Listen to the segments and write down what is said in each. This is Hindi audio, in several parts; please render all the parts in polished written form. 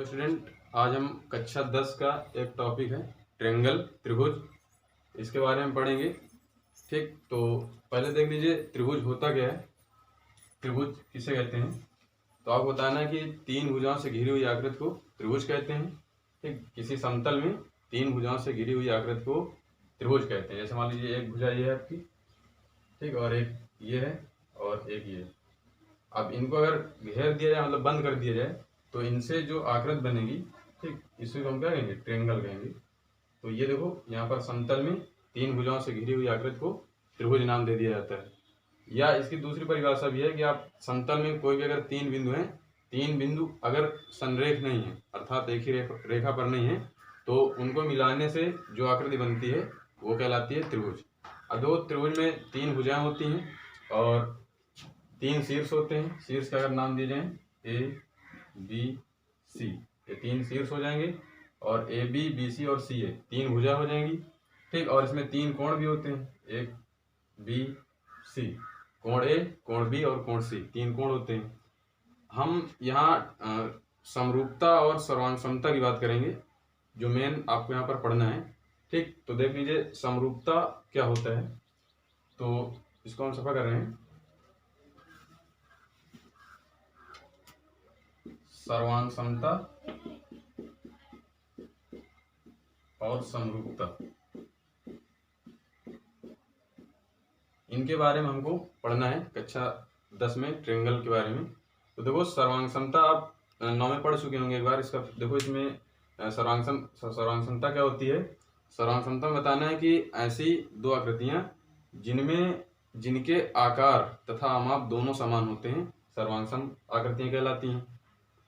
स्टूडेंट, आज हम कक्षा 10 का एक टॉपिक है ट्रायंगल त्रिभुज, इसके बारे में पढ़ेंगे। ठीक, तो पहले देख लीजिए त्रिभुज होता क्या है, त्रिभुज किसे कहते हैं। तो आपको बताना है कि तीन भुजाओं से घिरी हुई आकृति को त्रिभुज कहते हैं। ठीक, किसी समतल में तीन भुजाओं से घिरी हुई आकृति को त्रिभुज कहते हैं। जैसे मान लीजिए एक भुजा ये है आपकी, ठीक, और एक ये है और एक ये। अब इनको अगर घेर दिया जाए, मतलब बंद कर दिया जाए, तो इनसे जो आकृति बनेगी, ठीक, इसी को हम क्या कहेंगे, ट्रायंगल कहेंगे। तो ये देखो यहाँ पर समतल में तीन भुजाओं से घिरी हुई आकृति को त्रिभुज नाम दे दिया जाता है। या इसकी दूसरी परिभाषा भी है कि आप समतल में कोई भी अगर तीन बिंदु हैं, तीन बिंदु अगर संरेख नहीं है, अर्थात एक ही रेखा पर नहीं है, तो उनको मिलाने से जो आकृति बनती है वो कहलाती है त्रिभुज। अब दो त्रिभुज में तीन भुजाएं होती हैं और तीन शीर्ष होते हैं। शीर्ष का अगर नाम दिए जाए ए बी सी, ये तीन शीर्ष हो जाएंगे, और ए बी बी सी और सी ए तीन भुजा हो जाएंगी। ठीक, और इसमें तीन कोण भी होते हैं, एक बी सी, कोण ए, कोण बी और कोण सी, तीन कोण होते हैं। हम यहाँ समरूपता और सर्वांग समता की बात करेंगे, जो मेन आपको यहाँ पर पढ़ना है। ठीक, तो देख लीजिए समरूपता क्या होता है, तो इसको हम सफा कर रहे हैं। सर्वांग समता और समरूपता, इनके बारे में हमको पढ़ना है कक्षा 10 में, ट्रायंगल के बारे में। तो देखो सर्वांग समता आप 9 में पढ़ चुके होंगे एक बार। इसका देखो, इसमें सर्वांग समता क्या होती है। सर्वांग समता में बताना है कि ऐसी दो आकृतियां जिनके आकार तथा आमाप दोनों समान होते हैं, सर्वांग सम आकृतियां कहलाती हैं।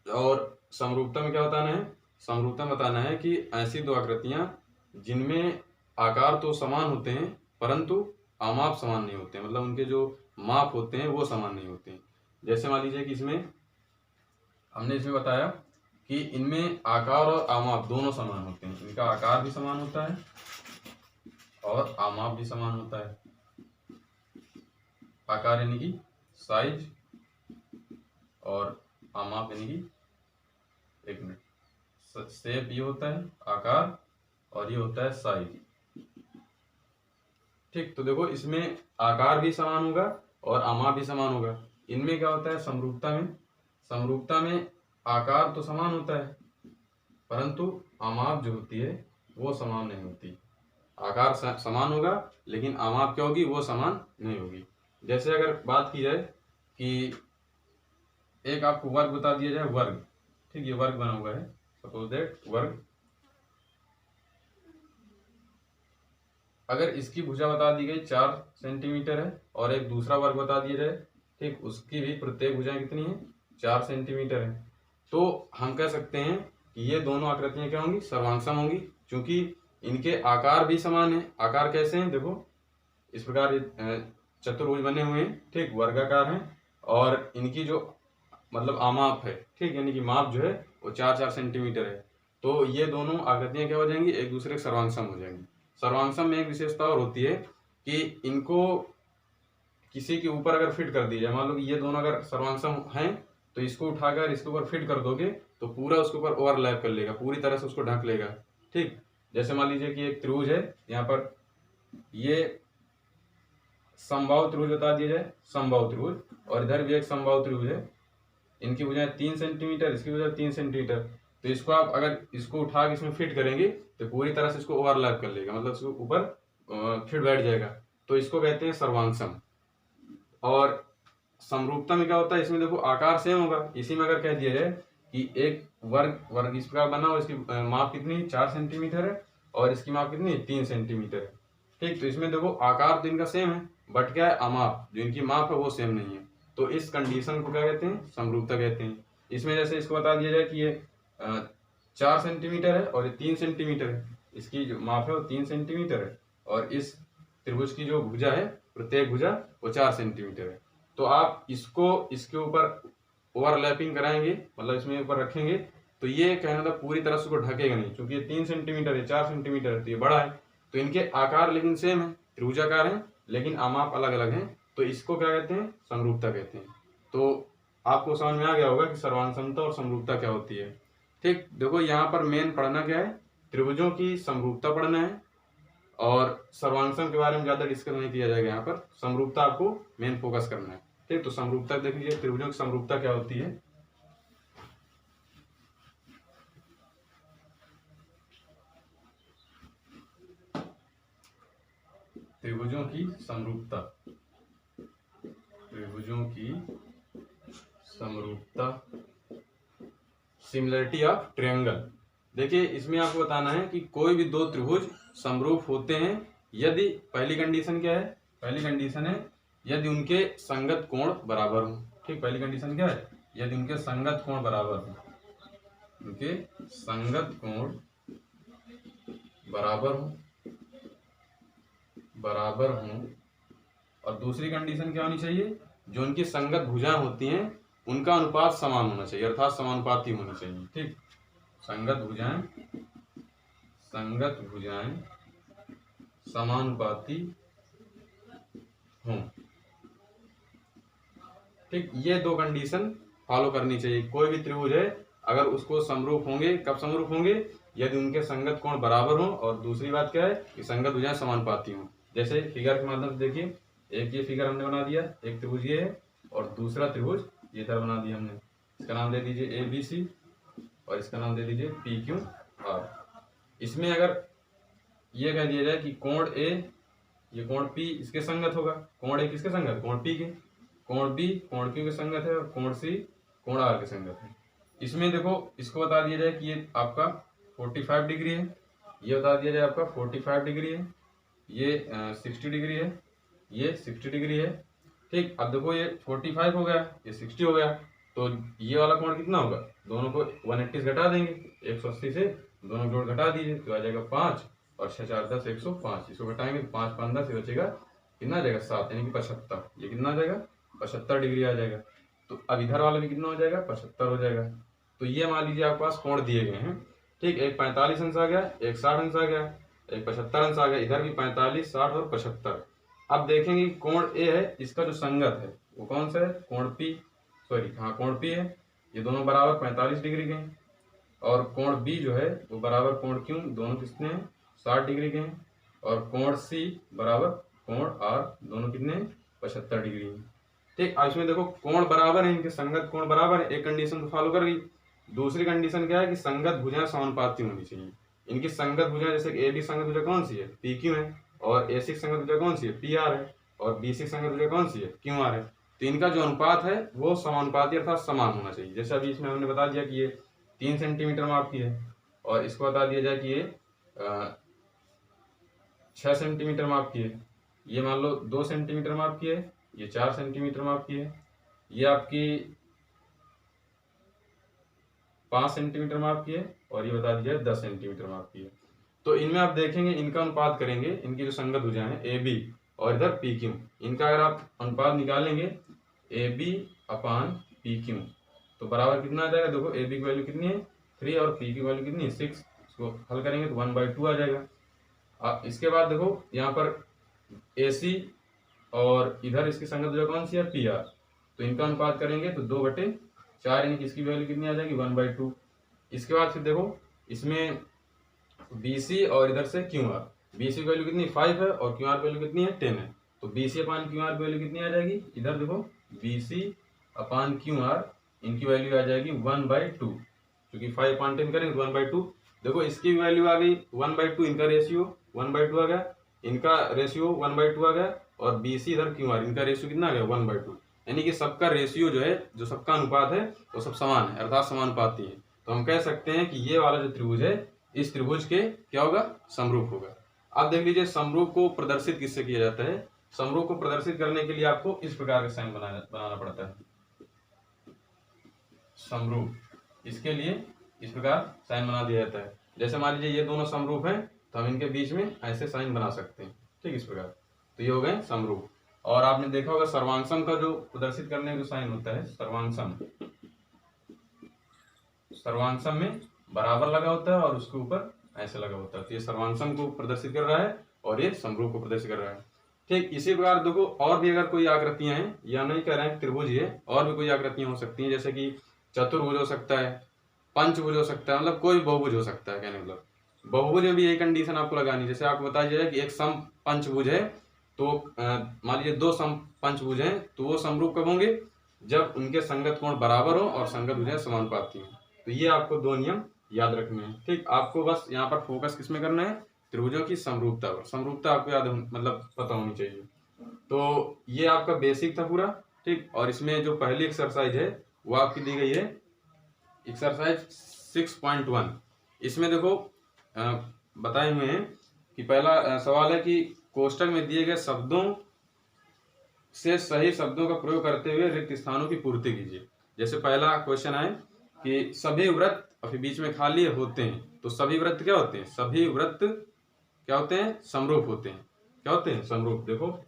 और समरूपता में क्या बताना है, समरूपता में बताना है कि ऐसी दो आकृतियां जिनमें आकार तो समान होते हैं परंतु आमाप समान नहीं होते हैं, मतलब उनके जो माप होते हैं वो समान नहीं होते हैं। जैसे मान लीजिए कि हमने इसमें बताया कि इनमें आकार और आमाप दोनों समान होते हैं। इनका आकार भी समान होता है और आमाप भी समान होता है। आकार यानी कि साइज और आमाप यानी कि, एक मिनट, शेप ये होता है आकार और ये होता है साइज। ठीक, तो देखो इसमें आकार भी समान होगा और आमाप भी समान होगा। इनमें क्या होता है, समरूपता में आकार तो समान होता है परंतु आमाप जो होती है वो समान नहीं होती। आकार समान होगा लेकिन आमाप क्या होगी, वो समान नहीं होगी। जैसे अगर बात की जाए कि एक आपको वर्ग बता दिया जाए, वर्ग, ठीक, ये वर्ग बना हुआ है, सपोज दैट वर्ग। अगर इसकी भुजा बता दी गई 4 सेंटीमीटर है और एक दूसरा वर्ग बता दिया जाए, ठीक, उसकी भी प्रत्येक भुजाएं कितनी है, 4 सेंटीमीटर है, तो हम कह सकते हैं कि ये दोनों आकृतियां क्या होंगी, सर्वांग होंगी, क्योंकि इनके आकार भी समान है। आकार कैसे हैं, देखो इस प्रकार चतुर्भुज बने हुए हैं, ठीक, वर्गाकार हैं, और इनकी जो मतलब आमाप है, ठीक, यानी कि माप जो है वो 4-4 सेंटीमीटर है। तो ये दोनों आकृतियां क्या हो जाएंगी, एक दूसरे के सर्वांग हो जाएंगी। सर्वांग में एक विशेषता और होती है कि इनको किसी के ऊपर अगर फिट कर दी जाए, मान लो कि ये दोनों अगर सर्वांग हैं, तो इसको उठाकर इसके ऊपर फिट कर दोगे तो पूरा उसके ऊपर ओवरलैप कर लेगा, पूरी तरह से उसको ढक लेगा। ठीक, जैसे मान लीजिए कि एक त्रिभुज है, यहाँ पर ये समबाहु त्रिभुज बता दिया जाए, समबाहु त्रिभुज, और इधर भी एक समबाहु त्रिभुज है। इनकी भुजाएं 3 सेंटीमीटर, इसकी भुजा 3 सेंटीमीटर। तो इसको आप अगर इसको उठा के इसमें फिट करेंगे तो पूरी तरह से इसको ओवरलैप कर लेगा, मतलब इसको ऊपर फिट बैठ जाएगा। तो इसको कहते हैं सर्वांग सम। और समरूपता में क्या होता है, इसमें देखो आकार सेम होगा। इसी में अगर कह दिया जाए कि एक वर्ग इस प्रकार बना हो, इसकी माप कितनी 4 सेंटीमीटर है और इसकी माप कितनी 3 सेंटीमीटर है। ठीक, तो इसमें देखो आकार तो इनका सेम है, बट क्या है, अमाप जो इनकी माप है वो सेम नहीं है। तो इस कंडीशन को क्या कहते हैं, समरूपता कहते हैं। इसमें जैसे इसको बता दिया जाए कि ये 4 सेंटीमीटर है और ये 3 सेंटीमीटर है, इसकी जो माप है वो 3 सेंटीमीटर है, और इस त्रिभुज की जो भुजा है, प्रत्येक भुजा वो 4 सेंटीमीटर है। तो आप इसको इसके ऊपर ओवरलैपिंग कराएंगे, मतलब इसमें ऊपर रखेंगे, तो ये कहना था पूरी तरह से उसको ढकेगा नहीं, क्योंकि ये 3 सेंटीमीटर है, 4 सेंटीमीटर है, तो ये बड़ा है। तो इनके आकार लेकिन सेम है, त्रिभुजाकार है, लेकिन आमाप अलग अलग हैं, तो इसको क्या कहते हैं, समरूपता कहते हैं। तो आपको समझ में आ गया होगा कि सर्वांग समता और समरूपता क्या होती है। ठीक, देखो यहाँ पर मेन पढ़ना क्या है, त्रिभुजों की समरूपता पढ़ना है और सर्वांगसम के बारे में ज्यादा डिस्कस नहीं किया जाएगा। यहाँ पर समरूपता आपको मेन फोकस करना है। ठीक, तो समरूपता देख लीजिए, त्रिभुजों की समरूपता क्या होती है। त्रिभुजों की समरूपता, त्रिभुजों की समरूपता, सिमिलरिटी ऑफ ट्रायंगल। देखिए इसमें आपको बताना है कि कोई भी दो त्रिभुज समरूप होते हैं यदि, पहली कंडीशन क्या है, पहली कंडीशन है यदि उनके संगत कोण बराबर हो। ठीक, पहली कंडीशन क्या है, यदि उनके संगत कोण बराबर हो, उनके संगत कोण बराबर हो, बराबर हो। और दूसरी कंडीशन क्या होनी चाहिए, जो उनकी संगत भुजाएं होती हैं उनका अनुपात समान होना चाहिए, अर्थात समानुपाती होनी चाहिए। ठीक, संगत भुजाएं, संगत भुजाएं समानुपाती हों। ठीक, ये दो कंडीशन फॉलो करनी चाहिए। कोई भी त्रिभुज है अगर उसको समरूप होंगे, कब समरूप होंगे, यदि उनके संगत कोण बराबर हो और दूसरी बात क्या है कि संगत भुजाएं समानुपाती हों। जैसे फिगर के माध्यम से देखिए, एक ये फिगर हमने बना दिया, एक त्रिभुज ये है और दूसरा त्रिभुज ये इधर बना दिया हमने। इसका नाम दे दीजिए ABC और इसका नाम दे दीजिए PQR। इसमें अगर ये कह दिया जाए कि कोण A, ये कोण P इसके संगत होगा, कोण A किसके संगत, कोण P के, कोण B कोण Q के संगत है और कोण C कोण R के संगत है। इसमें देखो इसको बता दिया जाए कि ये आपका 45 डिग्री है, ये बता दिया जाए आपका 45 डिग्री है, ये 60 डिग्री है, ये 60 डिग्री है। ठीक, अब देखो ये 45 हो गया, ये 60 हो गया, तो ये वाला कोण कितना होगा, दोनों को 180 से घटा देंगे, 180 से दोनों जोड़ घटा दीजिए तो आ जाएगा 5 और 6 4 10 105। इसको घटाएंगे तो 5 5 10 बचेगा कितना आ जाएगा 7, यानी कि 75। ये कितना आ जाएगा 75 डिग्री आ जाएगा। तो अब इधर वाला भी कितना हो जाएगा 75 हो जाएगा। तो ये मान लीजिए आपके पास कोण दिए गए हैं। ठीक, एक 45 अंश आ गया, एक 60 अंश आ गया, एक 75 अंश आ गया, इधर भी 45 60 और 75। अब देखेंगे कोण ए है, इसका जो संगत है वो कौन सा है, कोण P, सॉरी हाँ कोण P है, ये दोनों बराबर 45 डिग्री के हैं। और कोण B जो है वो बराबर कोण Q, दोनों कितने हैं 60 डिग्री के हैं। और कोण C बराबर कोण R, दोनों कितने हैं 75 डिग्री हैं। ठीक, अब इसमें देखो कोण बराबर है, इनके संगत कोण बराबर है, एक कंडीशन तो फॉलो कर गई। दूसरी कंडीशन क्या है कि संगत भुजाएं समानुपाती होनी चाहिए। इनकी संगत भुजाएं, जैसे AB संगत भुजा कौन सी है, PQ है, और AC संगत भुजा कौन सी है, PR है, और BC संगत भुजा कौन सी है, QR है। तो इनका जो अनुपात है वो समानुपाती अर्थात समान होना चाहिए। जैसे अभी इसमें हमने बता दिया कि ये 3 सेंटीमीटर माप की है और इसको बता दिया जाए कि ये 6 सेंटीमीटर माप की है, ये मान लो 2 सेंटीमीटर माप की है, ये 4 सेंटीमीटर माप की है, ये आपकी 5 सेंटीमीटर माप की है और ये बता दिया 10 सेंटीमीटर माप की है। तो इनमें आप देखेंगे इनका अनुपात करेंगे, इनकी जो संगत भुजाएं हैं AB और इधर PQ, इनका अगर आप अनुपात निकालेंगे AB अपान PQ तो बराबर कितना आ जाएगा, देखो AB की वैल्यू कितनी है 3 और P की वैल्यू कितनी है 6। इसको हल करेंगे तो 1/2 आ जाएगा। अब इसके बाद देखो यहाँ पर AC और इधर इसकी संगत भुजा कौन सी है PR, तो इनका अनुपात करेंगे तो 2/4, यानी कि इसकी वैल्यू कितनी आ जाएगी 1/2। इसके बाद फिर देखो इसमें BC और इधर से QR, BC की वैल्यू कितनी 5 है और QR की वैल्यू कितनी है 10 है, तो BC अपान QR की वैल्यू कितनी आ जाएगी, इधर देखो BC अपान QR इनकी वैल्यू आ जाएगी 1/2, क्योंकि 5 अपान 10 करेंगे तो 1/2। देखो इसकी वैल्यू आ गई 1/2, इनका रेशियो 1/2 आ गया, इनका रेशियो 1/2 आ गया, और BC इधर QR इनका रेशियो कितना आ गया 1/2, यानी कि सबका रेशियो जो है, जो सबका अनुपात है वो सब समान है अर्थात समानुपाती है। तो हम कह सकते हैं कि ये वाला जो त्रिभुज है इस त्रिभुज के क्या होगा, समरूप होगा। अब देख लीजिए समरूप को प्रदर्शित किससे किया जाता है। समरूप को प्रदर्शित करने के लिए आपको इस प्रकार का साइन बनाना पड़ता है। समरूप, इसके लिए इस प्रकार साइन बना दिया जाता है। जैसे मान लीजिए ये दोनों समरूप हैं तो हम इनके बीच में ऐसे साइन बना सकते हैं। ठीक, इस प्रकार, तो ये हो गए समरूप। और आपने देखा होगा सर्वांगसम का जो प्रदर्शित करने का जो साइन होता है, सर्वांगसम, सर्वांगसम में बराबर लगा होता है और उसके ऊपर ऐसे लगा होता है, तो ये सर्वांगसम को प्रदर्शित कर रहा है और ये समरूप को प्रदर्शित कर रहा है। ठीक, इसी प्रकार देखो और भी अगर कोई आकृतियां हैं, या नहीं कह रहे हैं त्रिभुज, ये और भी कोई आकृतियां हो सकती हैं, जैसे कि चतुर्भुज हो सकता है, पंचभुज हो सकता है, मतलब कोई बहुभुज हो सकता है, कहने मतलब बहुभुज में भी यही कंडीशन आपको लगानी। जैसे आपको बताया जाए कि एक सम पंचभुज है, तो मान लीजिए दो सम पंचभुज हैं, तो वो समरूप कब होंगे, जब उनके संगत कोण बराबर हो और संगत भुजाएं समानुपाती हो। तो ये आपको दो नियम याद रखने हैं। ठीक, आपको बस यहाँ पर फोकस किसमें करना है, त्रिभुजों की समरूपता पर। समरूपता आपको याद मतलब पता होनी चाहिए। तो ये आपका बेसिक था पूरा। ठीक, और इसमें जो पहली एक्सरसाइज है वो आपकी दी गई है एक्सरसाइज 6.1। इसमें देखो बताए हुए हैं कि पहला सवाल है कि कोष्टक में दिए गए शब्दों से सही शब्दों का प्रयोग करते हुए रिक्त स्थानों की पूर्ति कीजिए। जैसे पहला क्वेश्चन है कि सभी व्रत, अभी बीच में खाली होते हैं, तो सभी व्रत क्या होते हैं, सभी व्रत क्या होते हैं, समरूप होते हैं। क्या होते हैं, समरूप। देखो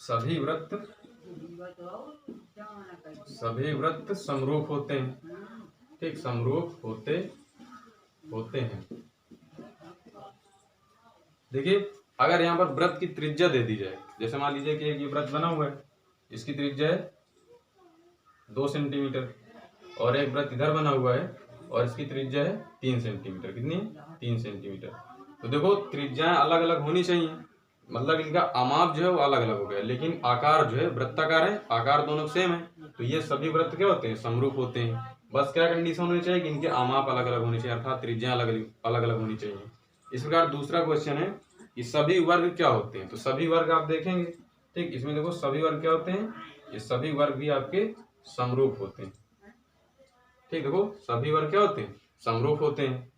सभी व्रत समरूप होते हैं। ठीक, समरूप होते हैं। देखिए अगर यहाँ पर व्रत की त्रिज्या दे दी जाए, जैसे मान लीजिए कि ये व्रत बना हुआ है, इसकी त्रिज्या है 2 सेंटीमीटर, और एक व्रत इधर बना हुआ है और इसकी त्रिज्या है 3 सेंटीमीटर। कितनी है, 3 सेंटीमीटर। तो देखो त्रिज्याएं अलग अलग होनी चाहिए, मतलब इनका अमाप जो है वो अलग अलग हो गया, लेकिन आकार जो है वृत्ताकार है, आकार दोनों सेम है। तो ये सभी वृत्त क्या होते हैं, समरूप होते हैं। बस क्या कंडीशन होनी चाहिए कि इनके अमाप अलग अलग होनी चाहिए, अर्थात त्रिज्या अलग अलग होनी चाहिए। इस प्रकार दूसरा क्वेश्चन है कि सभी वर्ग क्या होते हैं। तो सभी वर्ग आप देखेंगे, ठीक, इसमें देखो सभी वर्ग क्या होते हैं, ये सभी वर्ग भी आपके समरूप होते हैं। ठीक, देखो सभी वर्ग क्या होते हैं, समरूप होते हैं।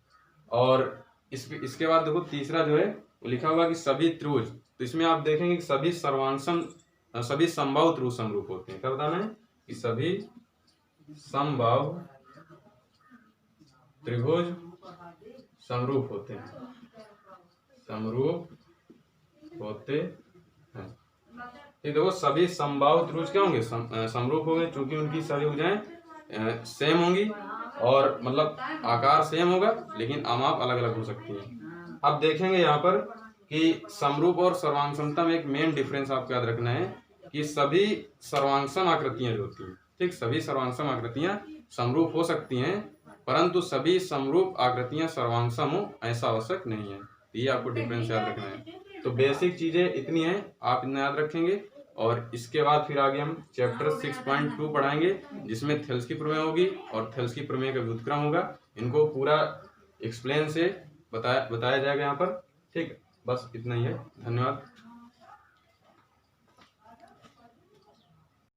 और इसके बाद देखो तीसरा जो है वो लिखा हुआ कि सभी त्रिभुज, तो इसमें आप देखेंगे कि सभी सभी समबाहु त्रिभुज समरूप होते हैं। क्या बताना है कि सभी समबाहु त्रिभुज समरूप होते हैं, समरूप होते हैं। ठीक, देखो सभी समबाहु त्रिभुज क्या होंगे, समरूप होंगे, क्योंकि उनकी सभी भुजाएं सेम होंगी और मतलब आकार सेम होगा, लेकिन अमाप अलग अलग हो सकती है। अब देखेंगे यहाँ पर कि समरूप और सर्वांग समता में एक मेन डिफरेंस आपको याद रखना है कि सभी सर्वांगसम आकृतियां जो होती हैं, ठीक, सभी सर्वांगसम आकृतियां समरूप हो सकती हैं, परंतु सभी समरूप आकृतियां सर्वांगसम हो ऐसा आवश्यक नहीं है। ये आपको डिफरेंस याद रखना है। तो बेसिक चीजें इतनी हैं, आप इतना याद रखेंगे। और इसके बाद फिर आगे हम चैप्टर 6.2 पढ़ाएंगे, जिसमें थेल्स की प्रमेय होगी और थेल्स की प्रमेय का व्युत्क्रम होगा। इनको पूरा एक्सप्लेन से बताया जाएगा यहाँ पर। ठीक, बस इतना ही है। धन्यवाद।